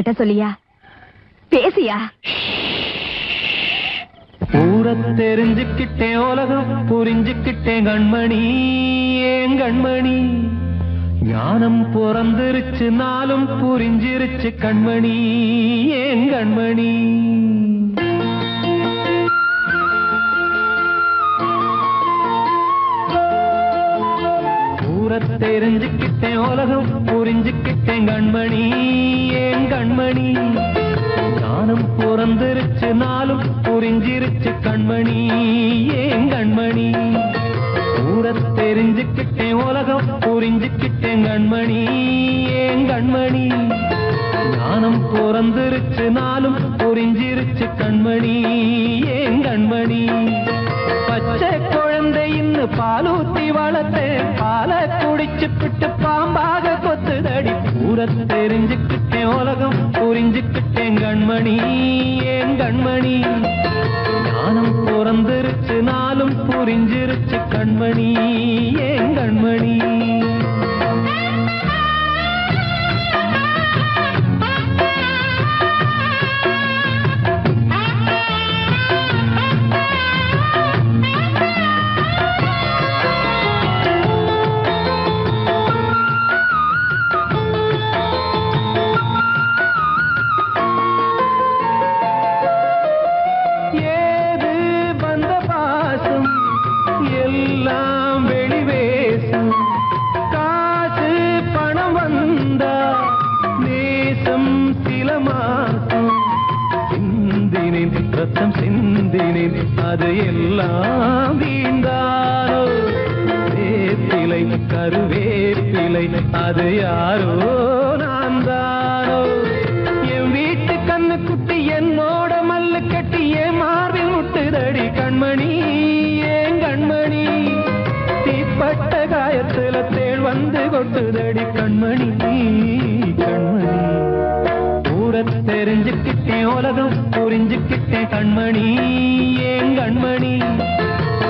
என்கிட்ட சொல்லியா? பேசியா? ஊரை தெரிஞ்சுக்கிட்டேன், உலகம் புரிஞ்சுக்கிட்டேன் கண்மணி, ஏன் கண்மணி. ஞானம் பிறந்திருச்சு, நாளும் புரிஞ்சிருச்சு கண்மணி, ஏன் கண்மணி. ஊரை தெரிஞ்சுக்கிட்டேன், உலகம் புரிஞ்சுக்கிட்டேன் கண்மணி, ஏன் கண்மணி. ஞானம் பிறந்திருச்சு, நாளும் புரிஞ்சிருச்சு கண்மணி, ஏன் கண்மணி. ஊரை தெரிஞ்சுக்கிட்டேன், உலகம் புரிஞ்சுக்கிட்டேன் கண்மணி, ஏன் கண்மணி. ஞானம் பிறந்திருச்சு, நாளும் புரிஞ்சிருச்சு கண்மணி, ஏன் கண்மணி. பச்சை குழந்தை இன்னும் பாலூத்தி வளர்த்தேன், பாலை குடிச்சு பிட்டு பாம்பாக கொத்துதடி. ஊரை தெரிஞ்சுக்கிட்டேன், உலகம் புரிஞ்சுக்கிட்டேன் கண்மணி, ஏன் கண்மணி. ஞானம் பிறந்திருச்சு, நாளும் புரிஞ்சிருச்சு கண்மணி, ஏன் கண்மணி. ரத்தம் சிந்தினேன், அது எல்லாம் வீண்டாரோ. வேப்பிலை கருவேப்பிலை, அது யாரோ நான் தானோ. என் வீட்டு கண்ணு குட்டி என்னோட மல்லு கட்டி என் மார்பில் முட்டுதடி கண்மணி, ஏன் கண்மணி. தீப்பட்ட காயத்துல தேள் வந்து கொட்டுதடி கண்மணி, கண்மணி. ஊரை தெரிஞ்சுக்கிட்டேன், உலகம் புரிஞ்சுக்கிட்டேன் கண்மணி, ஏன் கண்மணி.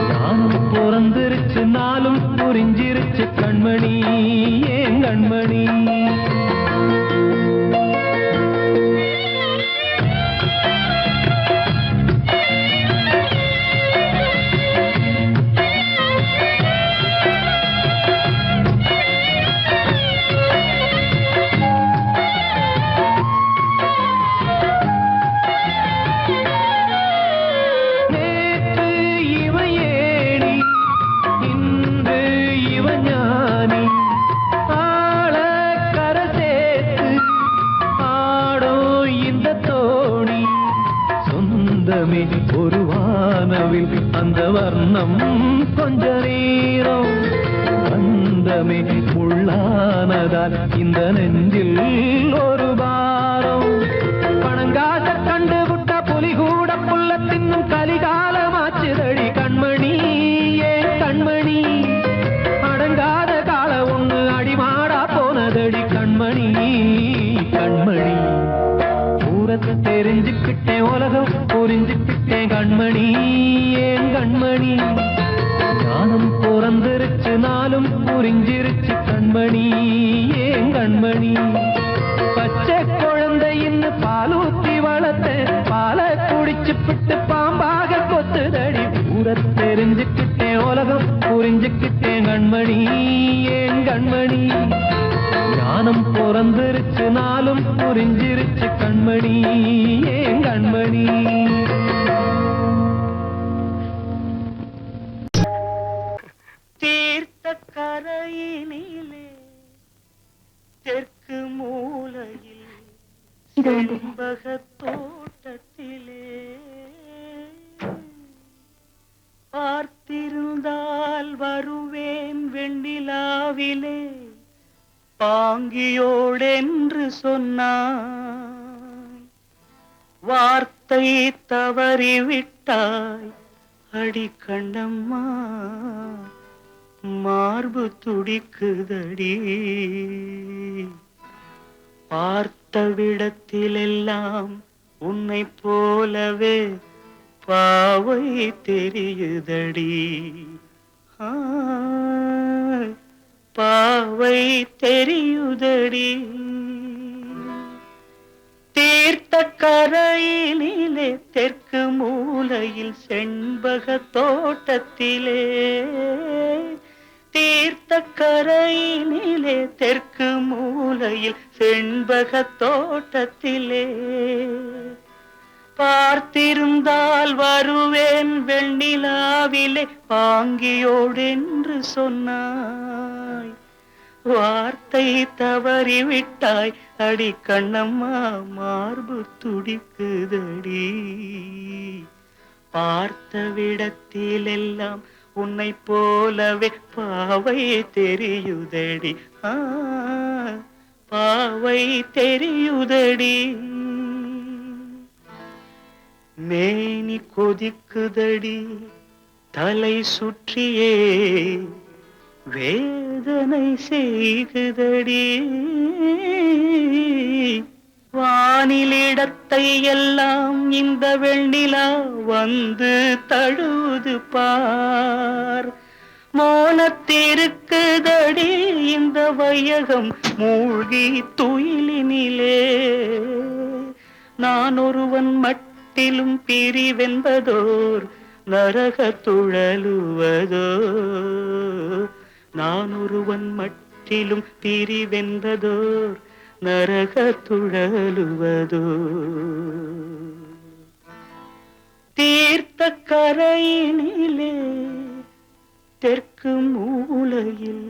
ஞானம் பிறந்திருச்சு, நாளும் புரிஞ்சிருச்சு கண்மணி, ஏன் கண்மணி. ஒரு வானவில் அந்த வர்ணம் கொஞ்ச நேரம் வந்தமே உள்ளானதால் இந்த நெஞ்சில் ஒரு பாரம். பணங்காச கண்டு விட்ட புலி கூட புல்ல தின்னும் கலிகாலமாச்சுதடி கண்மணி, ஏன் கண்மணி. அடங்காத கால ஒண்ணு அடிமாடா போனதடி கண்மணி, கண்மணி. ஊரத்தை தெரிஞ்சுக்கிட்டேன், உலகம் புரிஞ்சுக்கிட்டேன் கண்மணி, ஏன் கண்மணி. ஞானம் பிறந்திருச்சு, நாளும் புரிஞ்சிருச்சு கண்மணி, ஏன் கண்மணி. பச்சை குழந்தை இன்னும் பாலூத்தி வளர்த்தேன், பாலை குடிச்சு பிட்டு பாம்பாக கொத்துதடி. ஊரை தெரிஞ்சுக்கிட்டேன், உலகம் புரிஞ்சுக்கிட்டேன் கண்மணி, ஏன் கண்மணி. ஞானம் பிறந்திருச்சு, நாளும் புரிஞ்சிருச்சு கண்மணி, ஏன் கண்மணி. தீர்த்த கரையினிலே தெற்கு மூலையில் செண்பக தோட்டத்திலே பார்த்திருந்தால் வருவேன் வெண்ணிலாவிலே பாங்கியோடென்று சொன்னாய். வார்த்தை தவறிவிட்டாய் அடி கண்ணம்மா, மார்பு துடிக்குதடி. பார்த்த விடத்திலெல்லாம் உன்னை போலவே பாவை தெரியுதடி. பாவை தெரியுதடி. தீர்த்த கரையினிலே தெற்கு மூலையில் செண்பக தோட்டத்திலே தீர்த்த கரையினிலே தெற்கு மூலையில் செண்பக தோட்டத்திலே பார்த்திருந்தால் வருவேன் வெண்ணிலாவிலே பாங்கியோடென்று சொன்னாய் வார்த்தை தவறிவிட்டாய் அடி கண்ணம்மா மார்பு துடிக்குதடி பார்த்த விடத்திலெல்லாம் உன்னை போலவே பாவை தெரியுதடி பாவை தெரியுதடி மேனி கொதிக்குதடி தலை சுற்றியே வேதனை செய்குதடி வானிலிடத்தை எல்லாம் இந்த வெண்ணிலா வந்து தழுது பார் மோனத்திருக்குதடி இந்த வையகம் மூழ்கி துயிலினிலே நான் ஒருவன் மட்டிலும் பிரிவென்பதோர் நரக துழலுவதோ நான் ஒருவன் மட்டிலும் பிரிவென்பதோர் நரக துழலுவதோ தீர்த்த கரையினிலே தெற்கு மூலையில்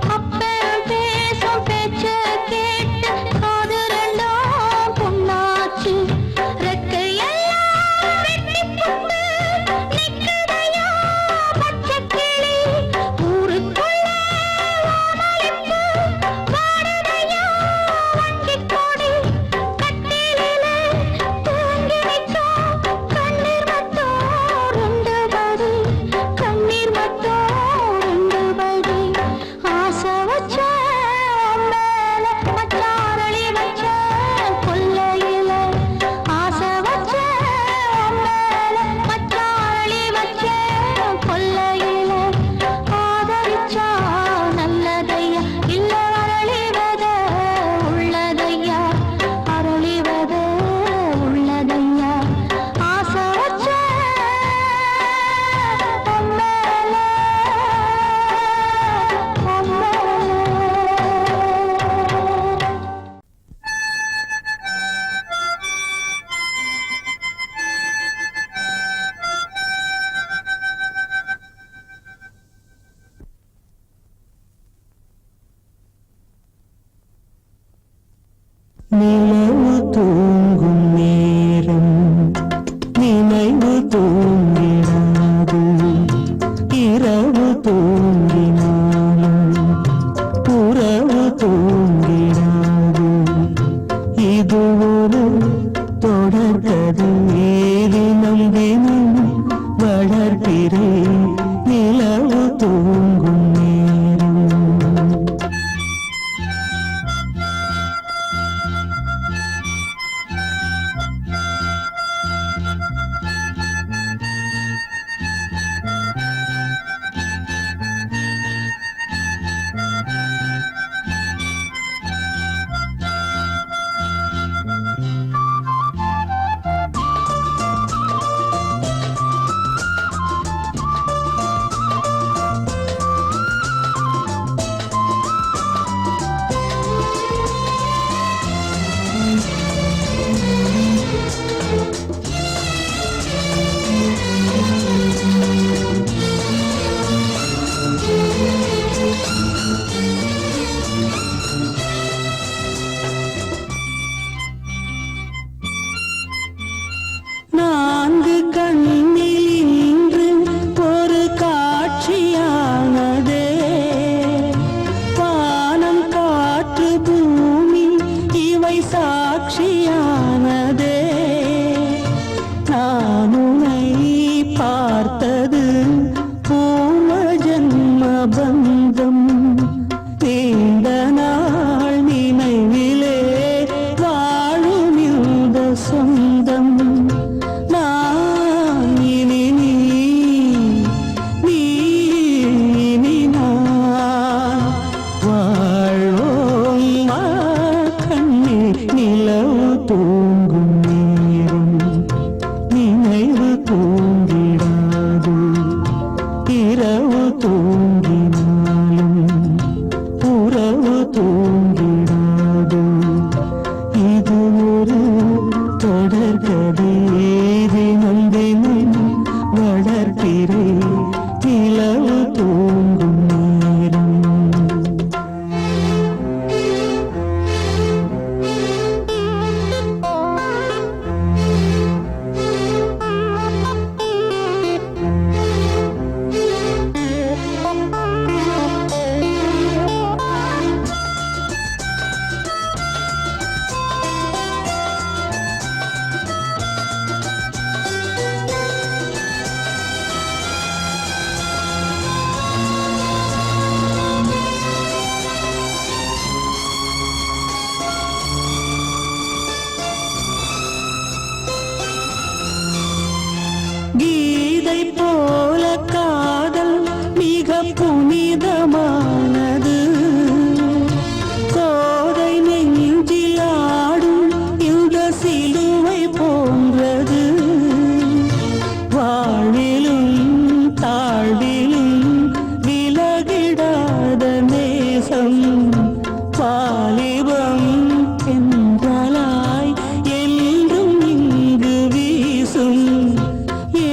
அப்ப பேசும் பேச்ச கேட்டு காது ரெண்டும் தூங்கும் நேரம் நினைவு தூங்கிடாது இரவு தூங்கினாலும் உறவு தூங்கிடாது இது ஒரு தொடர்கதை தினம் தினம் வளர்ப்பிறை நிலவு தூங்கும் நேரம் கீதை போல காதல் மிக புனிதமானது கோதை நெஞ்சில் ஆடும் இந்த சிலுவை போன்றது வாழ்விலும் தாழ்விலும் விலகிடாத நேசம் வாலிபம் என்றாலாய் என்றும் இங்கு வீசும்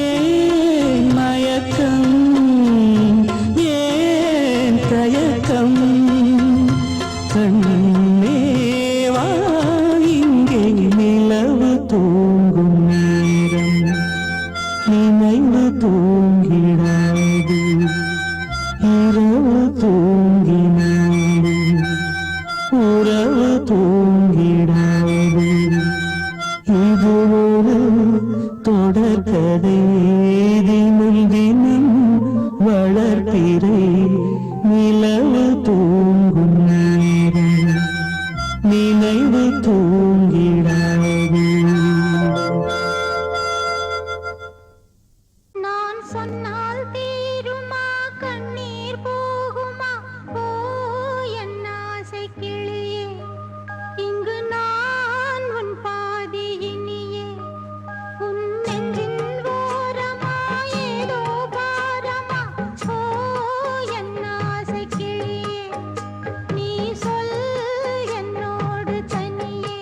ஏன் மயக்கம் ஏன் தயக்கம் கண்ணேவா இங்கே நிலவு தூங்கும் நேரம் நினைவு தூங்கிடாது இரவு தூங்கினாலும் உறவு தூங்கிடாது இது ஒரு தொடர்கதை தினம் தினம் வளர்ப்பிறை நிலவு தூங்கும் நேரம் நினைவு தூங்கிடாது நான் சொன்னால் தீருமா கண்ணீர் போகுமா ஓ என் ஆசை கிளியே இங்கு நான் உன் பாதி இனியே உன் நெஞ்சின் ஓரமா ஏதோ பாரமா ஓ என் ஆசை கிளியே நீ சொல் என்னோடு தனியே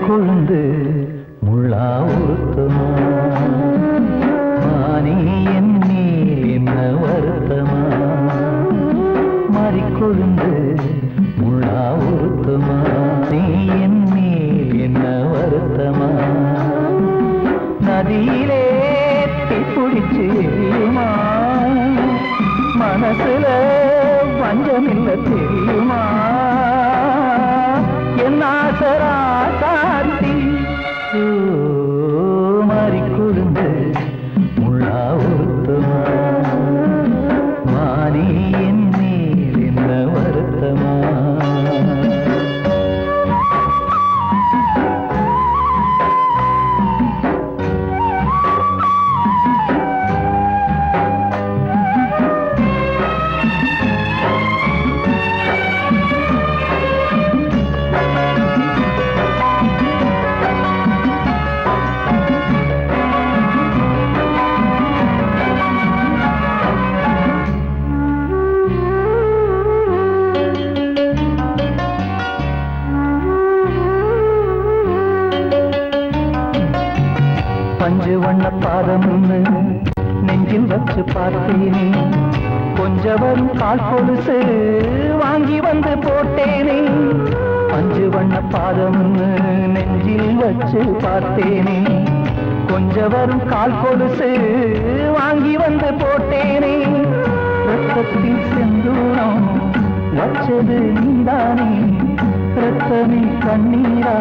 கொழுந்து முள்ளா உருத்தமா மானே என் மேல் என்ன வருத்தமா கொழுந்து முள்ளா உருத்தமா நீ என் மேல் என்ன வருத்தமா நதியிலே பிடிச்சு எரியுமா மனசுல வஞ்சமில்ல தெரியுமா என் ஆசரா காட்டி மாறி கொழுந்து முள்ளா உருத்தமா மானே என் மேல் என்ன வருத்தமா பஞ்சு வண்ண பாதம்னு நெஞ்சில் வச்சு பார்த்தேனே கொஞ்சம் வரும் கால் கொலுசு வாங்கி வந்து போட்டேனே பஞ்சு வண்ண பாதம்னு நெஞ்சில் வச்சு பார்த்தேனே கொஞ்சம் வரும் கால் கொலுசு வாங்கி வந்து போட்டேனே ரத்தத்தில் செந்தூரம் வச்சது நீதானே ரத்தமே கண்ணீரா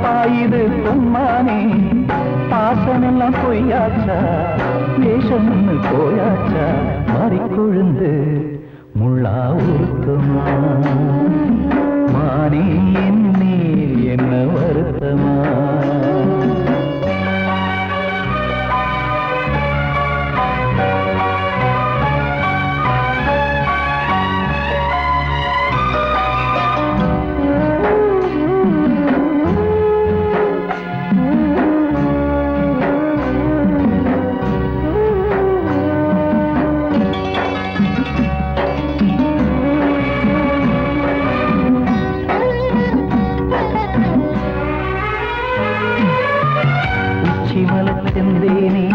பாயுது பொன்மானே பாசமெல்லாம் பொய்யாச்சா வேஷம்னு போயாச்சா மாறி கொழுந்து முள்ளா உருத்தமா மானே என் மேல் என்ன வருத்தமா செந்தேனே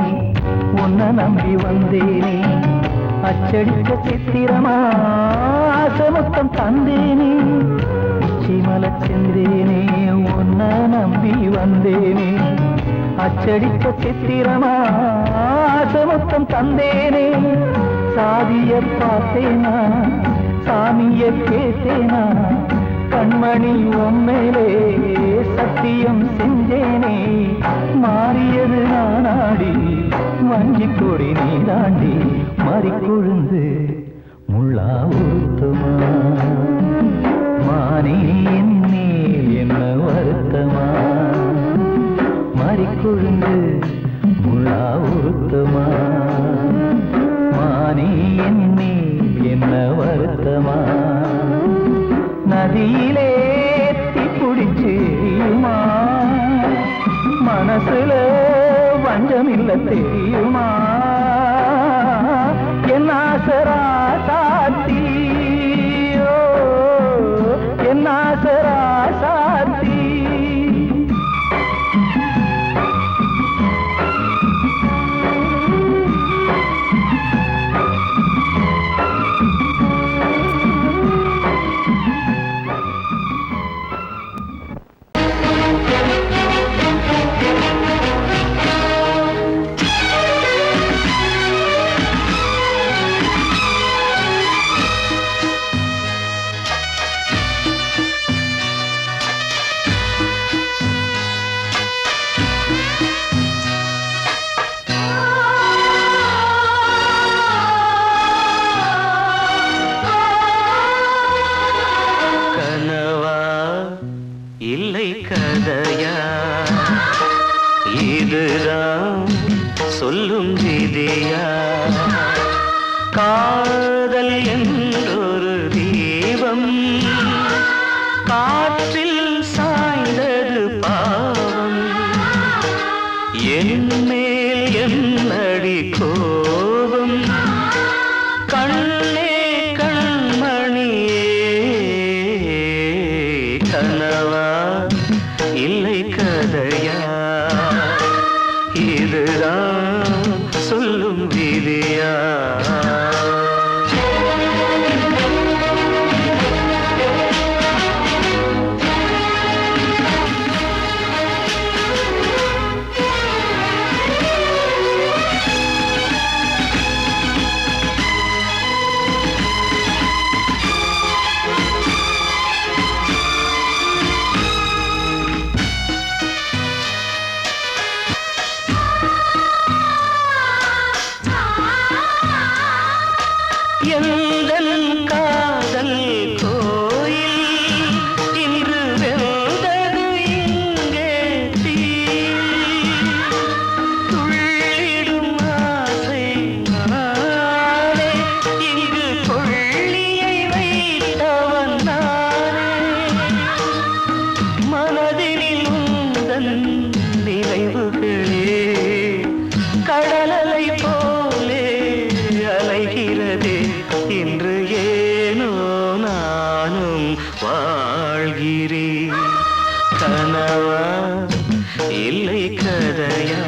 உன்னை நம்பி வந்தேனே அச்சடிக்க சித்திரமா ஆசமொத்தம் தந்தேனே உச்சிமல செந்தேனே உன்னை நம்பி வந்தேனே அச்சடிக்க சித்திரமா ஆசமொத்தம் தந்தேனே சாதிய பார்த்தேனா சாமிய கேட்டேனா கண்மணி உம்மேலே சத்தியம் செஞ்சேனே மாறியது நானாடி வஞ்சி கொடி நீதாண்டி மாறி கொழுந்து முள்ளா உருத்தமா மானே என் மேல் என்ன வருத்தமா மாறி கொழுந்து முள்ளா உருத்தமா மானே என் மேல் என்ன வருத்தமா நதியிலே பிடிச்சு எரியுமா மனசுல வஞ்சமில்ல தெரியுமா என் ஆசரா சாத்தி என் ஆசரா சாத்தி நானும் வாழ்கிறேன். கனவா இல்லை கதையா,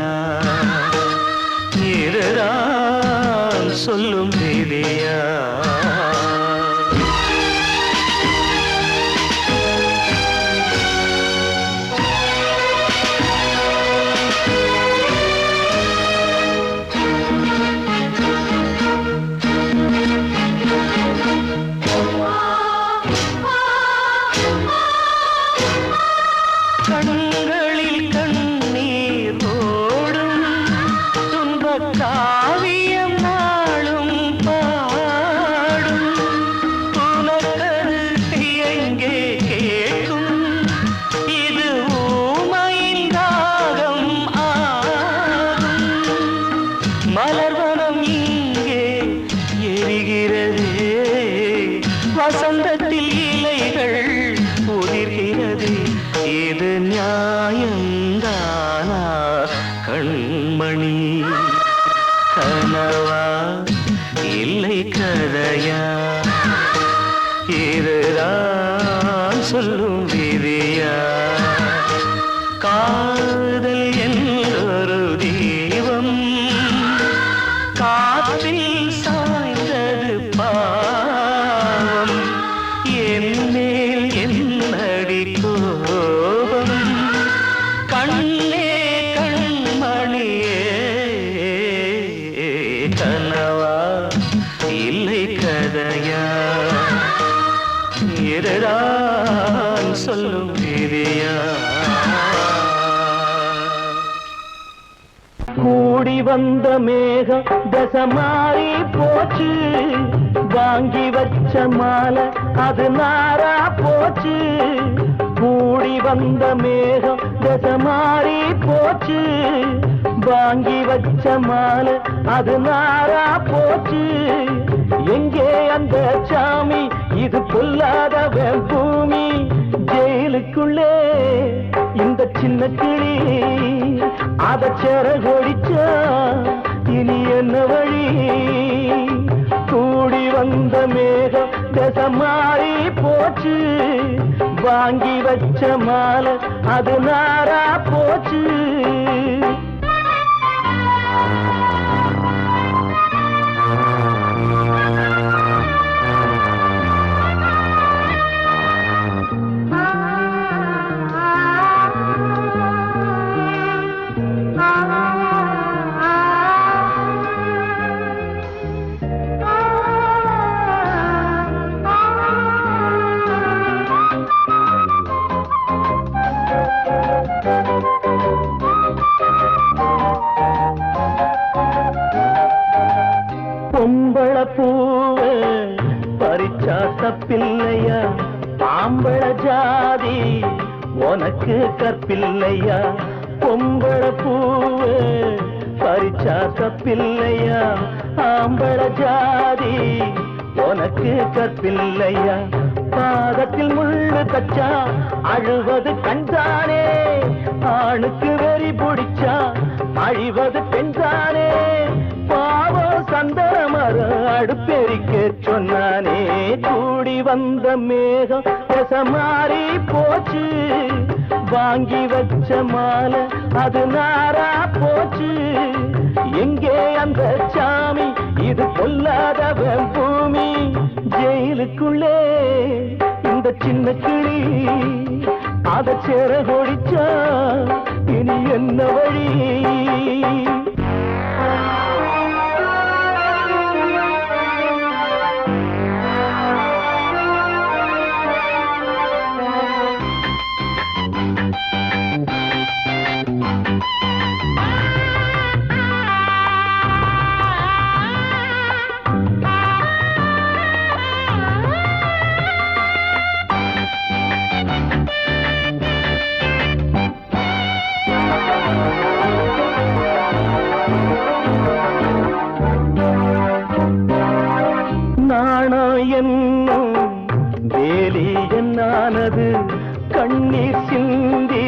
இதுதான் சொல்லும் விதியா? கண்களில் கண்ணீர் ஓடும் துன்பக் காவியம் நாளும் பாடும். உனக்கது எங்கே கேட்கும்? இது ஊமையின் ராகம் ஆகும். மலர்வனம் இங்கே எரிகிறதே, வசந்தத்தில் இலைகள் உதிர்கிறது. இது நியாயந்தானா கண்மணி? கனவா இல்லை கதையா, இதுதான் சொல்லும் விதியா? காதல் என்றொரு தீபம் காற்றில் சாய்ந்தது பாவம். என்னேல் என்னடி கோபம்? கண்ணே கண்மணியே, கனவா இல்லை கதையா, இதுதான் சொல்லும் விதியா? கூடி வந்த மேகம் தசமாறி போச்சு, வாங்கி வச்ச மாலை அது நாரா போச்சு. கூடி வந்த மேகம் தசமாறி போச்சு, வாங்கி வச்ச மாலை அது நாரா போச்சு. எங்கே அந்த சாமி? இது பொல்லாதவன் பூமி. ஜெயிலுக்குள்ளே இந்த சின்ன கிளி அத செரகொடிச்சா இனி என்ன வழி? கூடி வந்த மேகம் தசமாறி போச்சு, வாங்கி வச்ச மாலை அது நாரா போச்சு. பொம்பள பூவ பறிச்சா தப்பில்லையா? ஆம்பள ஜாதி உனக்கு கற்பில்லையா? பொம்பள பூவ பறிச்சா தப்பில்லையா? ஆம்பள ஜாதி உனக்கு கற்பில்லையா? பாதத்தில் முள்ளு தச்சா அழுவது கண்தானே, ஆணுக்கு வெறி பிடிச்சா அழிவது பெண்தானே. பாவம் சந்தன மரம் அடுப்பெரிக்க சொன்னானே. கூடி வந்த மேகம் தசமாறி போச்சு, வாங்கி வச்ச மாலை அது நாரா போச்சு. எங்கே அந்த சாமி? இது பொல்லாதவன் பூமி. ஜெயிலுக்குள்ளே இந்த சின்ன கிளி அத செரகொடிச்சா இனி என்ன வழி? பொன்னானது கண்ணீர் சிந்தி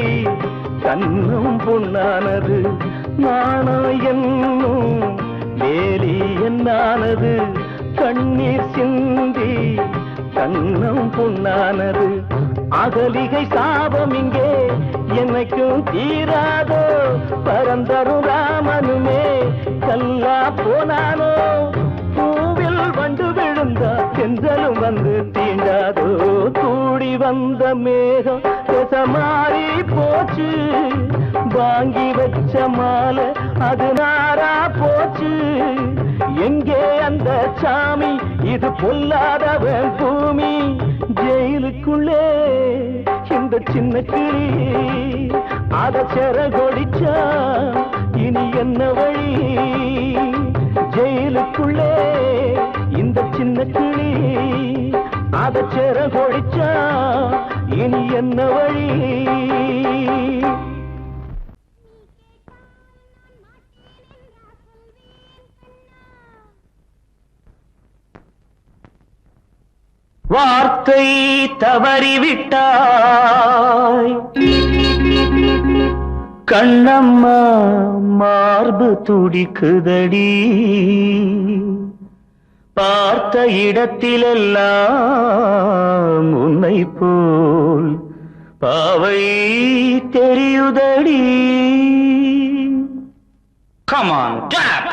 கண்ணும் பொன்னானது நாணம் என்னும் வேலி என்னானது கண்ணீர் சிந்தி கண்ணம் பொன்னானது அகலிகை சாபம் இங்கே என்னைக்கும் தீராதோ பரந்தரும் ராமனுமே கல்லா போனானோ பூவில் வண்டு விழுந்தா சென்றலும் வந்து தீண்டாதோ கூடி வந்த மேகம் மாறி போச்சு வாங்கி வச்ச மாலை அது நாரா போச்சு எங்கே அந்த சாமி இது பொல்லாதவன் பூமி ஜெயிலுக்குள்ளே இந்த சின்ன கிளி அத செரகொடிச்சா இனி என்ன வழி ஜெயிலுக்குள்ளே இந்த சின்ன கிளி அத செரகொடிச்சா இனி என்ன வழி வார்த்தை தவறிவிட்டாய் கண்ணம்மா மார்பு துடிக்குதடி பார்த்த இடத்திலெல்லாம் உன்னை போல் பாவை தெரியுதடி Come on, tap!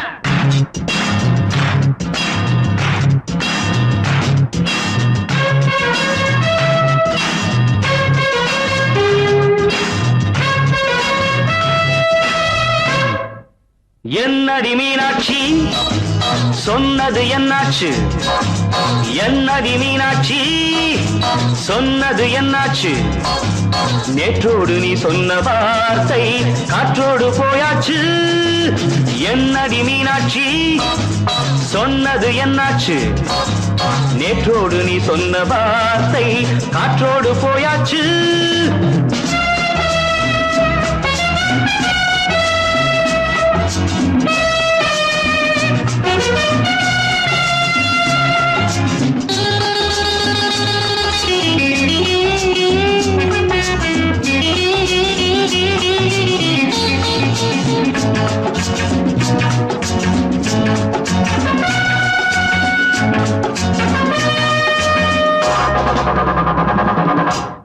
என்னடி மீனாட்சி சொன்னது என்னாச்சு என்னடி மீனாட்சி சொன்னது என்னாச்சு நேற்றோடு நீ சொன்ன வார்த்தை காற்றோடு போயாச்சு என்னடி மீனாட்சி சொன்னது என்னாச்சு நேற்றோடு நீ சொன்ன வார்த்தை காற்றோடு போயாச்சு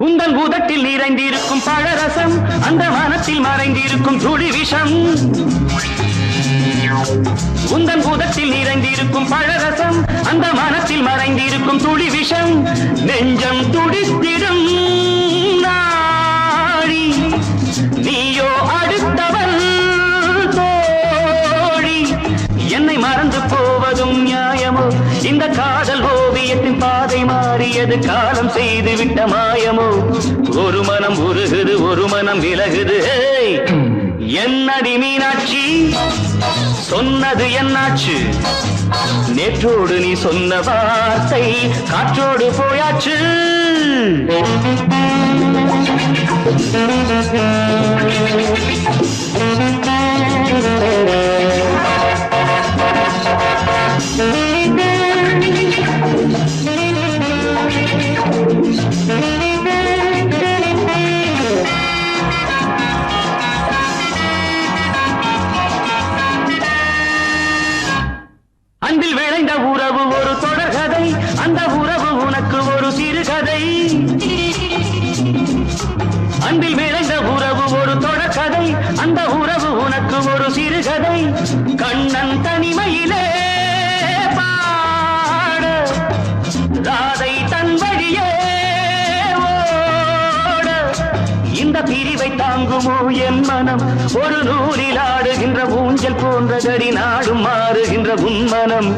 உந்தன் பூதத்தில் நிறைந்திருக்கும் பழரசம் அந்த மனத்தில் மறைந்திருக்கும் துளி விஷம் உந்தன் பூதத்தில் நிறைந்திருக்கும் பழரசம் அந்த மனத்தில் மறைந்திருக்கும் துளி விஷம் நெஞ்சம் துடித்திடும் நாடி நீயோ அடுத்தவள் தோழி என்னை மறந்து போவதும் நியாயமோ இந்த காதல் ஓவியத்தின் பாதை மாறியது காலம் செய்து விட்ட மாயமோ ஒரு மனம் உருகுது ஒரு மனம் விலகுது என்னடி மீனாட்சி சொன்னது என்னாச்சு நேற்றோடு நீ சொன்ன வார்த்தை காற்றோடு போயாச்சு அன்பில் விளைந்த உறவு ஒரு தொடர்கதை அந்த உறவு உனக்கு ஒரு சிறுகதை அன்பில் விளைந்த உறவு ஒரு தொடர்கதை அந்த உறவு உனக்கு ஒரு சிறுகதை கண்ணன் தனிமையிலே பாட ராதை தன் வழியே ஓட இந்த பிரிவை தாங்குமோ என் மனம் ஒரு நூலில் ஆடுகின்ற ஊஞ்சல் போன்றதடி நாடும் மாறுகின்ற உன்மனம்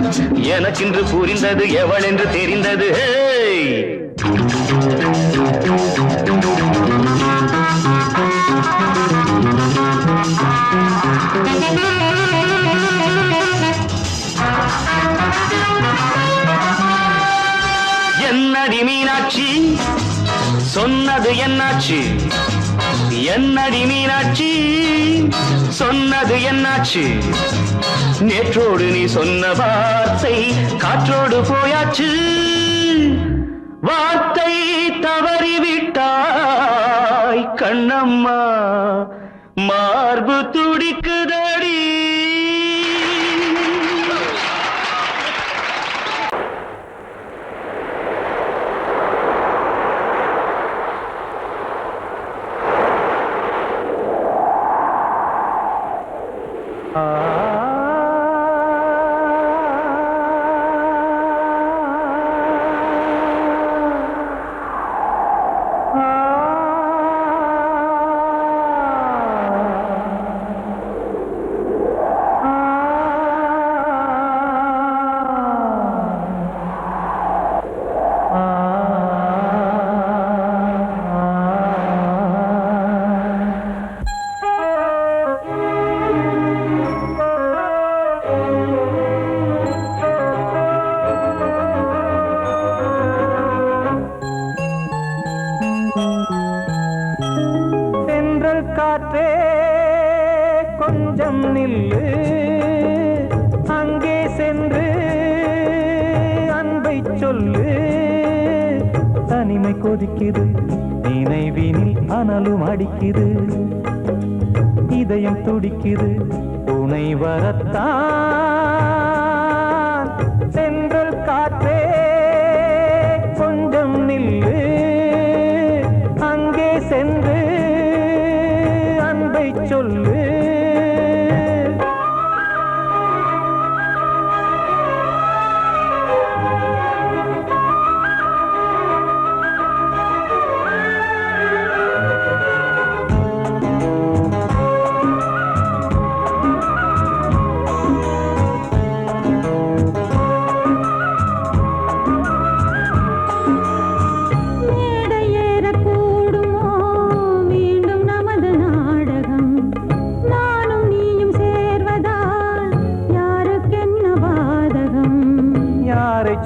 எனக்கென்று புரிந்தது எவள் என்று தெரிந்தது என்னடி மீனாட்சி சொன்னது என்னாச்சு என்னடி மீனாட்சி சொன்னது என்னாச்சு நேற்றோடு நீ சொன்ன வார்த்தை காற்றோடு போயாச்சு வார்த்தை தவறிவிட்டாய் கண்ணம்மா மார்பு துடிக்குதடி கொஞ்சம் நில்லு அங்கே சென்று அன்பை சொல்லு தனிமை கொதிக்குது நினைவினில் அனலும் அடிக்குது இதயம் துடிக்குது துணை வரத்தான் சென்றல் காற்றே கொஞ்சம் நில்லு அங்கே சென்று அன்பை சொல்லு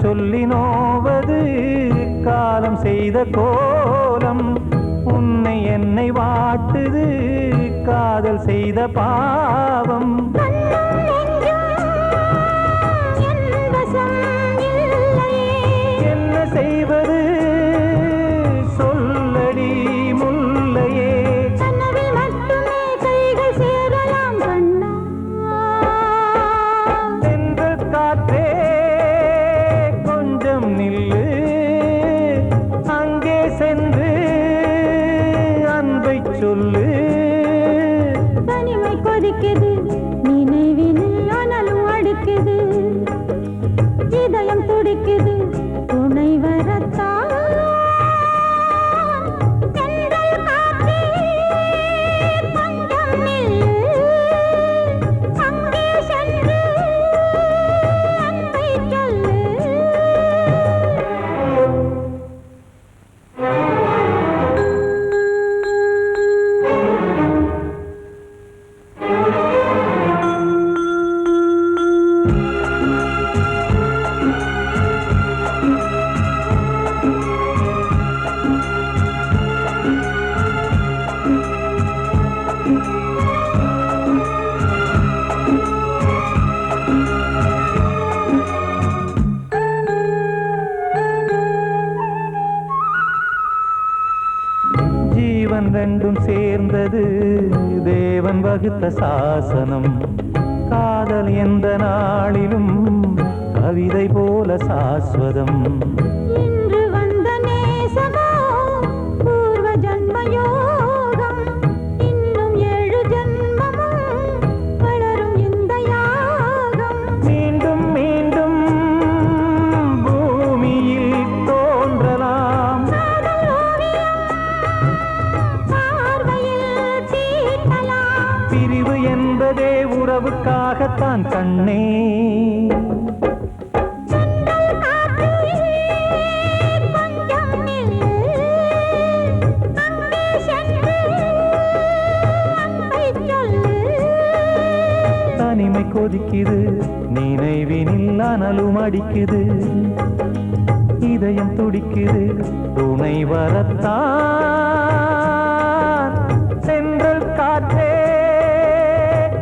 சொல்லி நோவது காலம் செய்த கோலம் உன்னை என்னை வாட்டுது காதல் செய்த பாவம் என்ன செய்வது சொல்லடி முல்லையே சென்றல் காற்றே நில்லு அங்கே சென்று அன்பை சொல்லு தனிமை கொதிக்குது நினைவினில் அனலும் அடிக்குது இதயம் துடிக்குது துணை வரத்தான் சென்றல் காற்றே கொஞ்சம் நில்லு அங்கே சென்று அன்பை சொல்லு ஜீவன் ரெண்டும் சேர்ந்தது தேவன் வகுத்த சாசனம் காதல் எந்த நாளிலும் கவிதை போல சாஸ்வதம் இன்று வந்த நேசமோ பூர்வ ஜன்மயோகம் இன்னும் 7 ஜன்மமும் வளரும் இந்த யாகம் மீண்டும் மீண்டும் பூமியில் தோன்றலாம் பிரிவு என்பதே உறவுக்காகத்தான் கண்ணே தனிமை கொதிக்குது நினைவினில் அனலும் அடிக்குது இதயம் துடிக்குது துணை வரத்தான் சென்றல் காற்றே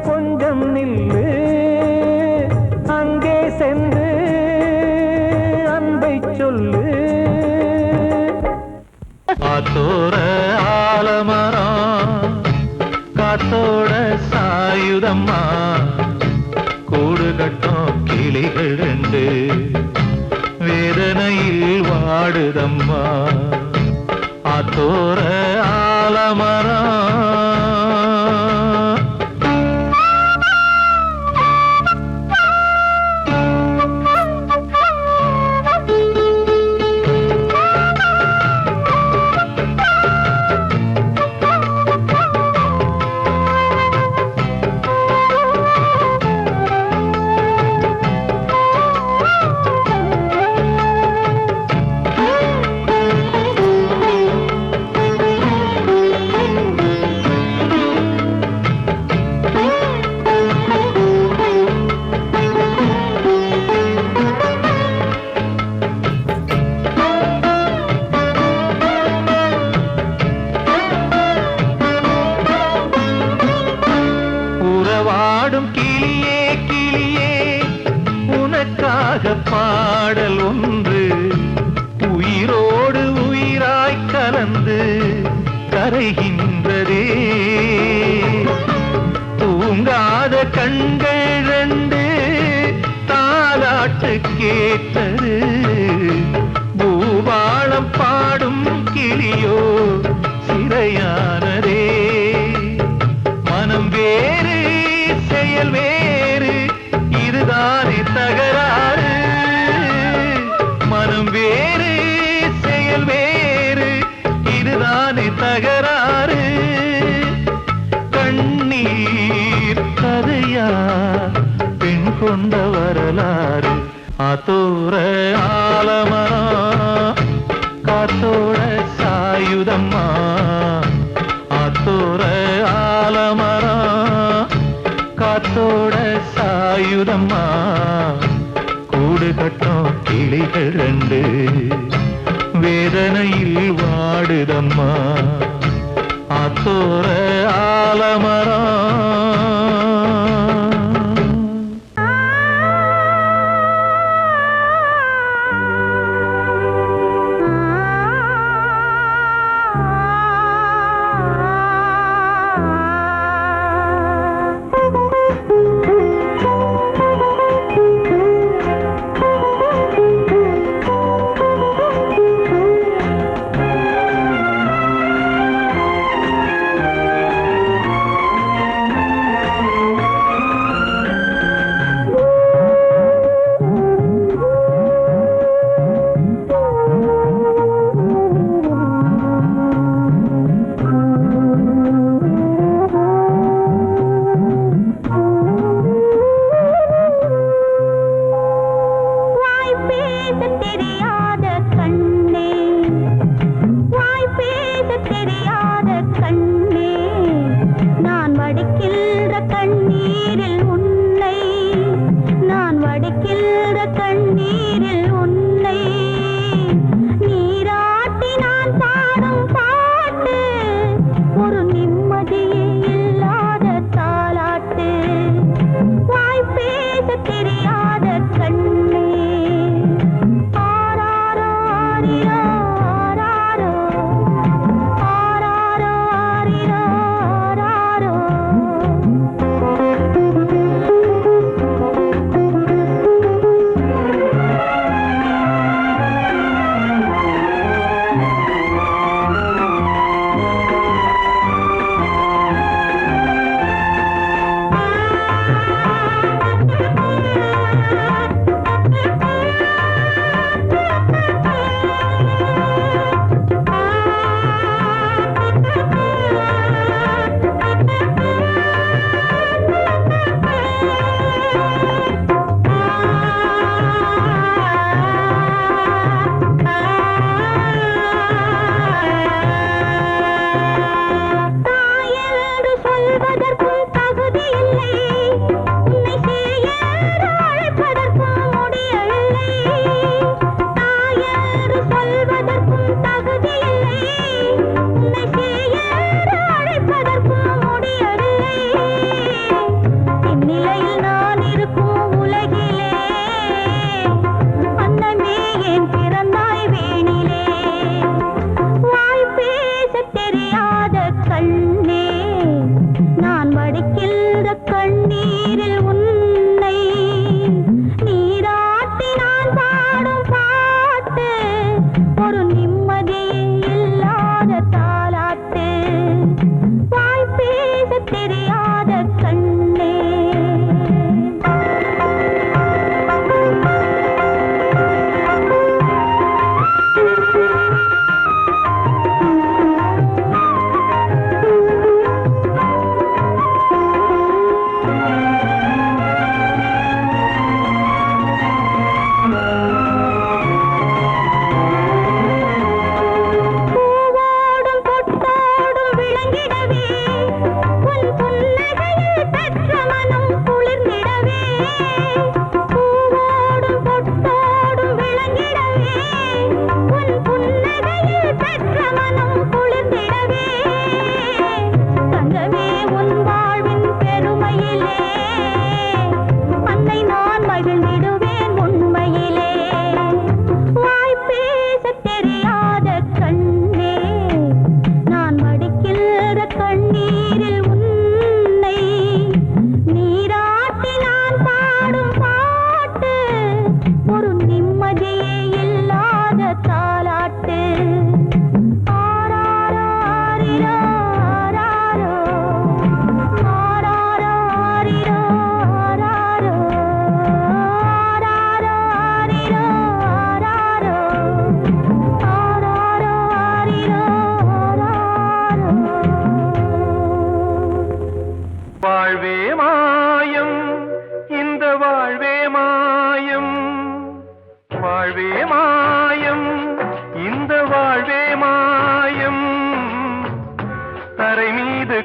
கொஞ்சம் நில்லு அங்கே சென்று அன்பை சொல்லு காத்தோர ஆலமரம் காத்தோட சாயுதம்மா கூடு கட்டும் கிளிகள் ரெண்டு வேதனையில் வாடுதம்மா ஆத்தோர ஆலமரம் கரைகின்றதே தூங்காத கண்கள் ரெண்டு தாலாட்டு கேட்டது பூபாளம் பாடும் கிளியோ சிறையானதே மனம் வேறு செயல் வேறு இதுதானே தகராறு மனம் வேறு செயல் வேறு இதுதானே தகராறு கண்ணீர் கதையா பெண் கொண்ட வரலாறு ஆத்தோர ஆலமரம் காத்தோட சாயுதம்மா ஆத்தோர ஆலமரம் காத்தோட சாயுதம்மா கூடு கட்டும் கிளிகள் ரெண்டு வேதனையில் வாடுதம்மா ஆத்தோர ஆலமரம்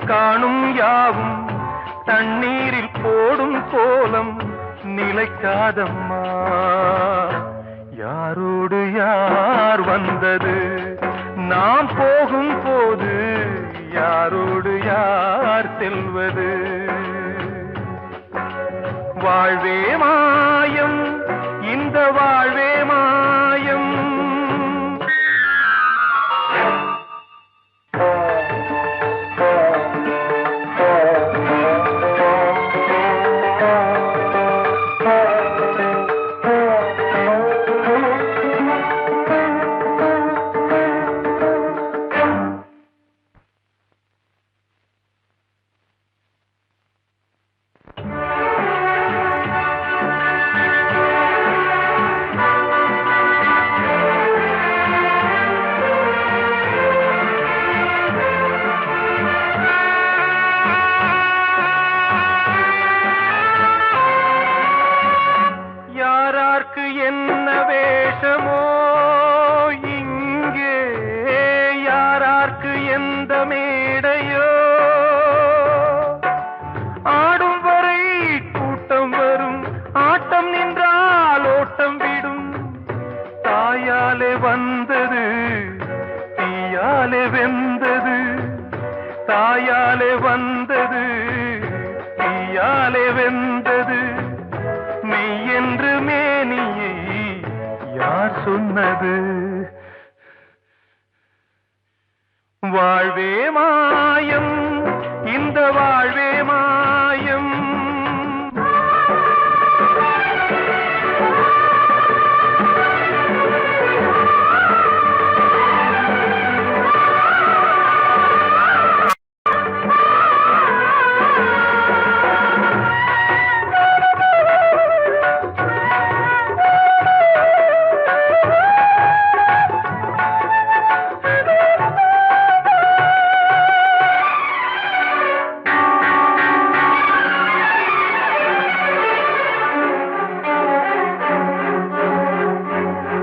காணும் யாவும் தண்ணீரில் போடும் கோலம் நிலைக்காதம்மா. யாரோடு யார் வந்தது நாம் போகும் போது, யாரோடு யார் செல்வது? வாழ்வே மாயம், இந்த வாழ்வே மாயம். என்ன வேஷமோ இங்கே, யாரார்க்கு எந்த மேடையோ, ஆடும் வரை கூட்டம் வரும், ஆட்டம் நின்றால் ஓட்டம் விடும். தாயாலே வந்தது தீயாலே வெந்தது, தாயாலே வந்தது தீயாலே வெந்தது. மெய் என்று மேனியை யார் சொன்னது? வாழ்வே மாயம், இந்த வாழ்வே மாயம்.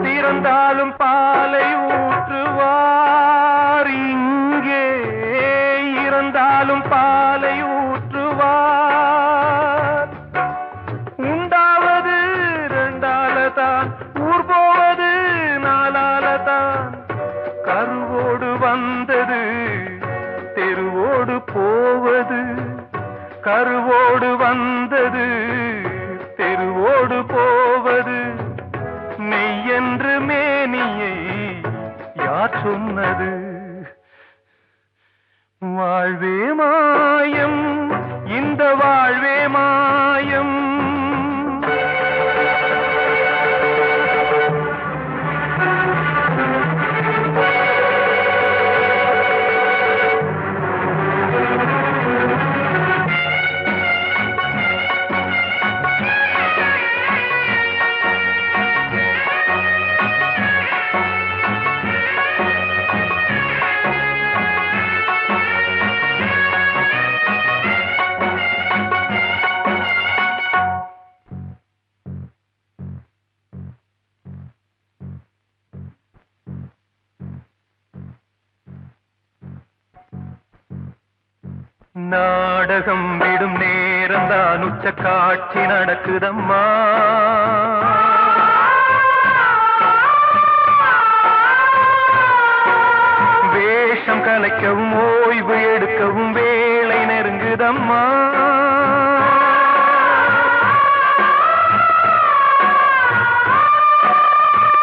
திறந்தாலும் பாலை ஊற்றுவார் இங்கே, இறந்தாலும் பாலை ஊற்றுவார். உண்டாவது ரெண்டாலதான், ஊர் போவது நாலாலதான். கருவோடு வந்தது தெருவோடு போவது, கருவோடு வந்தது தெருவோடு போவது. மெய் என்று மேனியை யார் சொன்னது? வாழ்வே மாயம், இந்த வாழ்வே மாயம். நாடகம் விடும் நேரம் தான், உச்ச காட்சி நடக்குதம்மா. வேஷம் கலைக்கவும் ஓய்வு எடுக்கவும் வேளை நெருங்குதம்மா.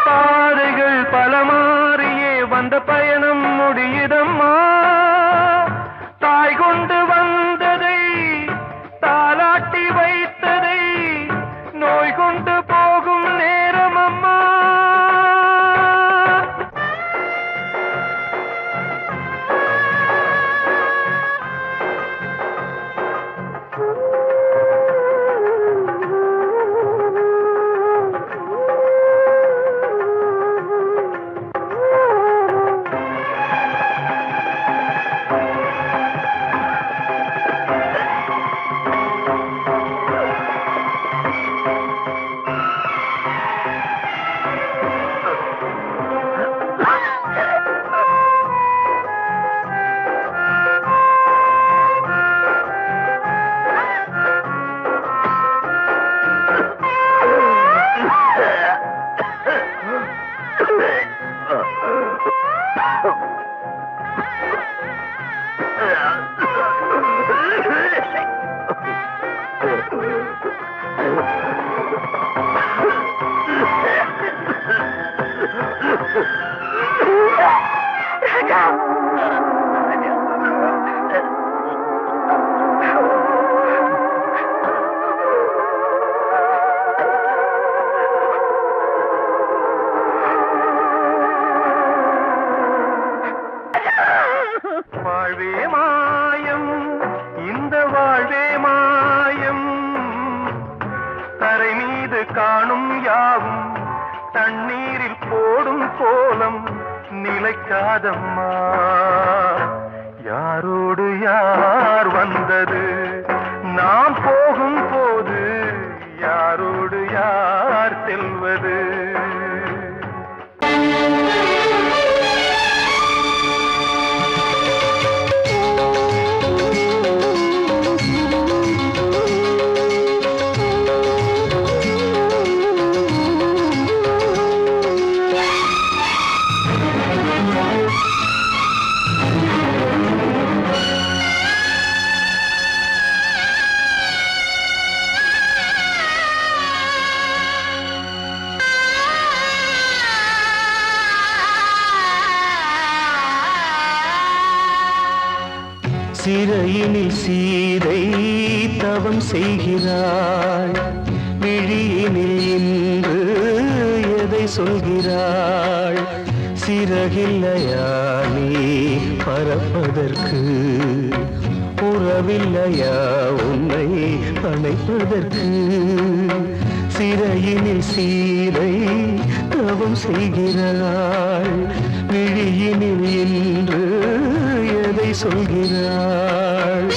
பாதைகள் பல மாறியே வந்த பயணம் முடியுதம்மா. தாய் கொண்டு வந்ததை தாலாட்டி வைத்ததை நோய் கொண்டு போகும் நேரம் அம்மா. வாழ்வே மாயம், இந்த வாழ்வே மாயம், தரை மீது காணும் யாவும் தண்ணீரில் போடும் கோலம் நிலைக்காதம்மா. யாரோடு யார் வந்தது நாம் போகும் போது, யாரோடு யார் செல்வது? சிறையினில் சீதை தவம் செய்கிறாள், விழியினில் இன்று எதை சொல்கிறாள்? சிறகில்லையா நீ பறப்பதற்கு, உறவில்லையா உன்னை அணைப்பதற்கு? சிறையினில் சீதை தவம் செய்கிறாள், விழியினில் இன்று எதை சொல்கிறாள்?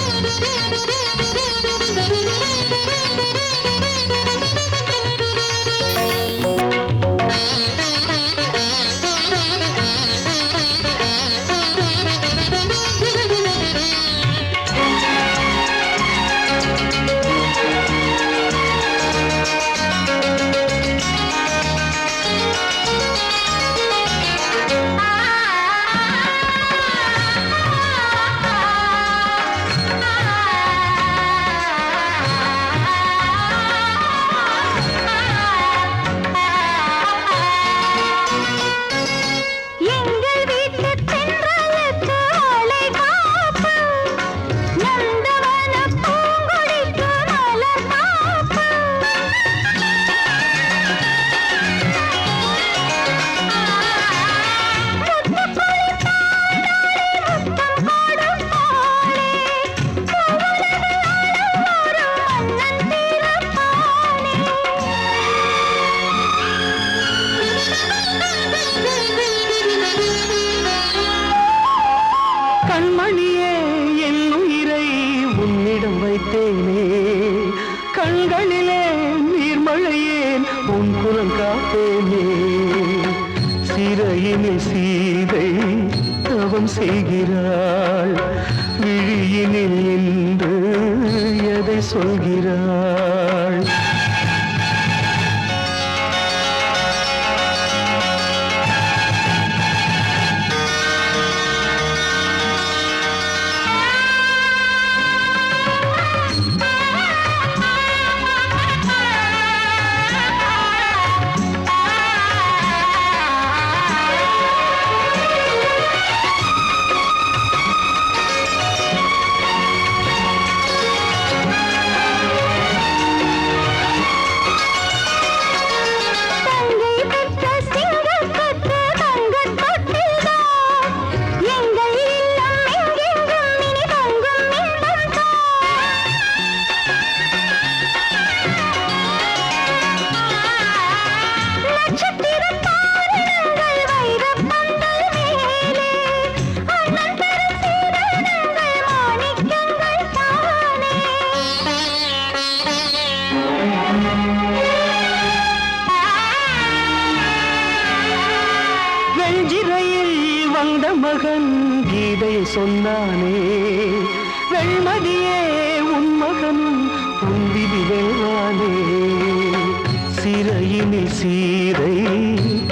கண்மணியே என் உயிரை உன்னிடம் வைத்தேனே, கண்களிலே நீர்மழையேன் உன் குரல் காப்பேனே. சிறையினில் சீதை தவம் செய்கிறாள், விழியினில் இன்று எதை சொல்கிறாள்? வந்த மகன் கீதை சொன்னானே, வெண்மதியே உன் மகனும் உன் விதி வெல்வானே. சிறையினில் சீதை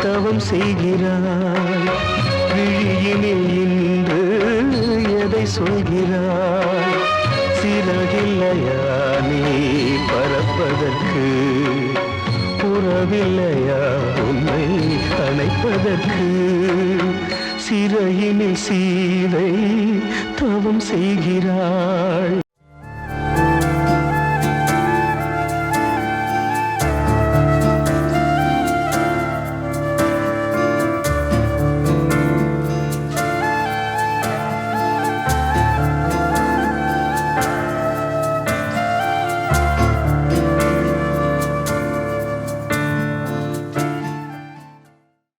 தவம் செய்கிறாள், விழியில் மடியினில் இன்று எதை சொல்கிறாய்? சிறகில்லையா நீ பறப்பதற்கு? உறவில்லையா உன்னை அணைப்பதற்கு? சிறையினில் சீதை தவம் செய்கிறாள்.